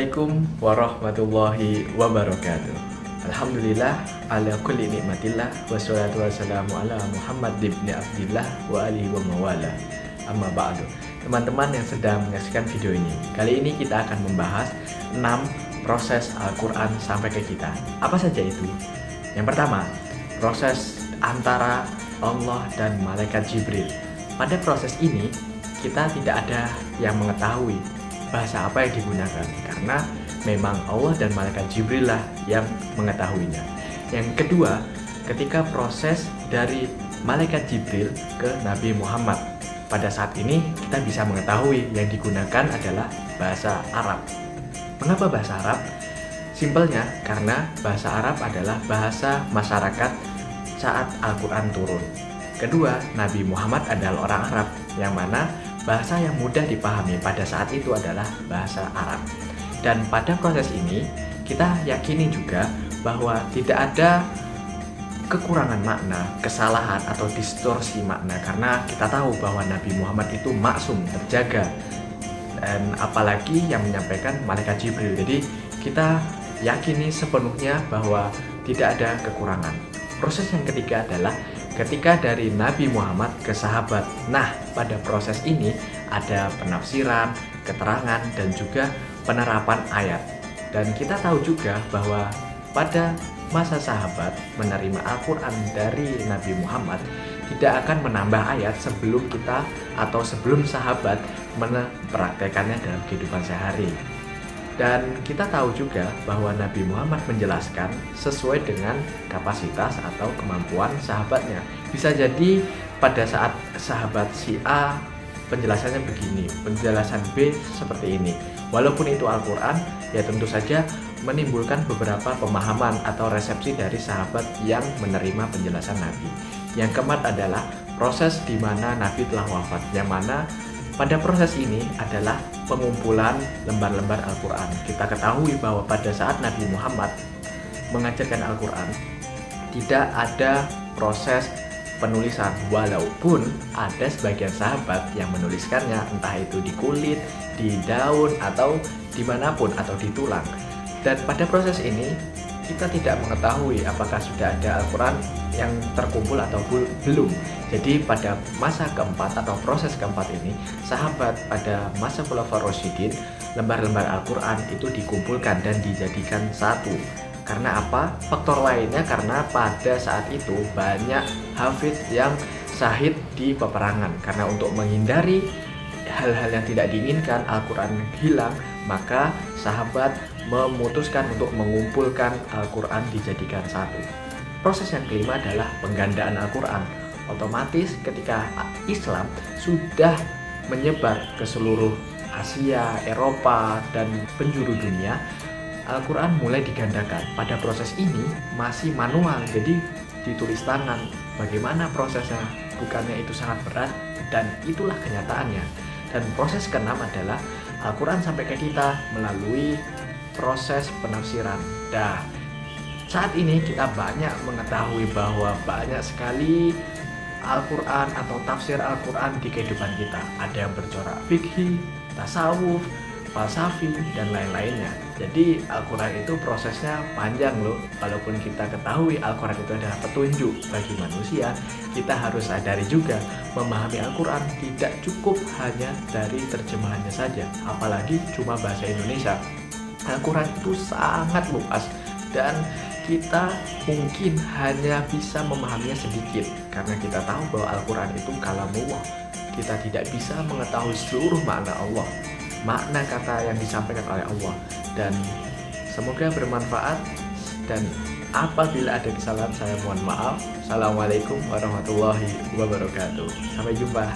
Assalamualaikum warahmatullahi wabarakatuh. Alhamdulillah ala kulli nikmatillah wassalatu wassalamu ala Muhammad ibn Abdillah wa alihi wa mawala. Amma ba'du. Teman-teman yang sedang menyaksikan video ini, kali ini kita akan membahas 6 proses Al-Quran sampai ke kita. Apa saja itu? Yang pertama, proses antara Allah dan malaikat Jibril. Pada proses ini kita tidak ada yang mengetahui bahasa apa yang digunakan, karena memang Allah dan malaikat Jibril lah yang mengetahuinya. Yang kedua, ketika proses dari malaikat Jibril ke Nabi Muhammad, pada saat ini kita bisa mengetahui yang digunakan adalah bahasa Arab. Mengapa bahasa Arab? Simpelnya karena bahasa Arab adalah bahasa masyarakat saat Al-Quran turun. Kedua, Nabi Muhammad adalah orang Arab, yang mana bahasa yang mudah dipahami pada saat itu adalah bahasa Arab. Dan pada proses ini kita yakini juga bahwa tidak ada kekurangan makna, kesalahan atau distorsi makna, karena kita tahu bahwa Nabi Muhammad itu maksum, terjaga, dan apalagi yang menyampaikan malaikat Jibril. Jadi kita yakini sepenuhnya bahwa tidak ada kekurangan. Proses yang ketiga adalah ketika dari Nabi Muhammad ke sahabat. Nah, pada proses ini ada penafsiran, keterangan, dan juga penerapan ayat. Dan kita tahu juga bahwa pada masa sahabat menerima Al-Quran dari Nabi Muhammad tidak akan menambah ayat sebelum kita atau sebelum sahabat mempraktekannya dalam kehidupan sehari. Dan kita tahu juga bahwa Nabi Muhammad menjelaskan sesuai dengan kapasitas atau kemampuan sahabatnya. Bisa jadi pada saat sahabat si A penjelasannya begini, penjelasan B seperti ini. Walaupun itu Al-Quran, ya tentu saja menimbulkan beberapa pemahaman atau resepsi dari sahabat yang menerima penjelasan Nabi. Yang keempat adalah proses di mana Nabi telah wafat, yang mana pada proses ini adalah pengumpulan lembar-lembar Al-Quran. Kita ketahui bahwa pada saat Nabi Muhammad mengajarkan Al-Quran, tidak ada proses penulisan, walaupun ada sebagian sahabat yang menuliskannya, entah itu di kulit, di daun, atau dimanapun, atau di tulang. Dan pada proses ini kita tidak mengetahui apakah sudah ada Al-Quran yang terkumpul atau belum. Jadi pada masa keempat atau proses keempat ini, sahabat pada masa Khulafaur Rasyidin, lembar-lembar Al-Quran itu dikumpulkan dan dijadikan satu. Karena apa? Faktor lainnya karena pada saat itu banyak hafidz yang syahid di peperangan. Karena untuk menghindari hal-hal yang tidak diinginkan Al-Quran hilang, maka sahabat memutuskan untuk mengumpulkan Al-Quran dijadikan satu. Proses yang kelima adalah penggandaan Al-Quran. Otomatis ketika Islam sudah menyebar ke seluruh Asia, Eropa, dan penjuru dunia, Al-Quran mulai digandakan. Pada proses ini masih manual, jadi ditulis tangan. Bagaimana prosesnya? Bukannya itu sangat berat, dan itulah kenyataannya. Dan proses keenam adalah Al-Quran sampai ke kita melalui proses penafsiran. Saat ini kita banyak mengetahui bahwa banyak sekali Al-Quran atau tafsir Al-Quran di kehidupan kita. Ada yang bercorak fikih, tasawuf, falsafi, dan lain-lainnya. Jadi Al-Quran itu prosesnya panjang loh. Walaupun kita ketahui Al-Quran itu adalah petunjuk bagi manusia, kita harus sadari juga memahami Al-Quran tidak cukup hanya dari terjemahannya saja, apalagi cuma bahasa Indonesia. Al-Quran itu sangat luas dan kita mungkin hanya bisa memahaminya sedikit, karena kita tahu bahwa Al-Quran itu kalamullah. Kita tidak bisa mengetahui seluruh makna Allah, makna kata yang disampaikan oleh Allah. Dan semoga bermanfaat, dan apabila ada kesalahan saya mohon maaf. Assalamualaikum warahmatullahi wabarakatuh. Sampai jumpa.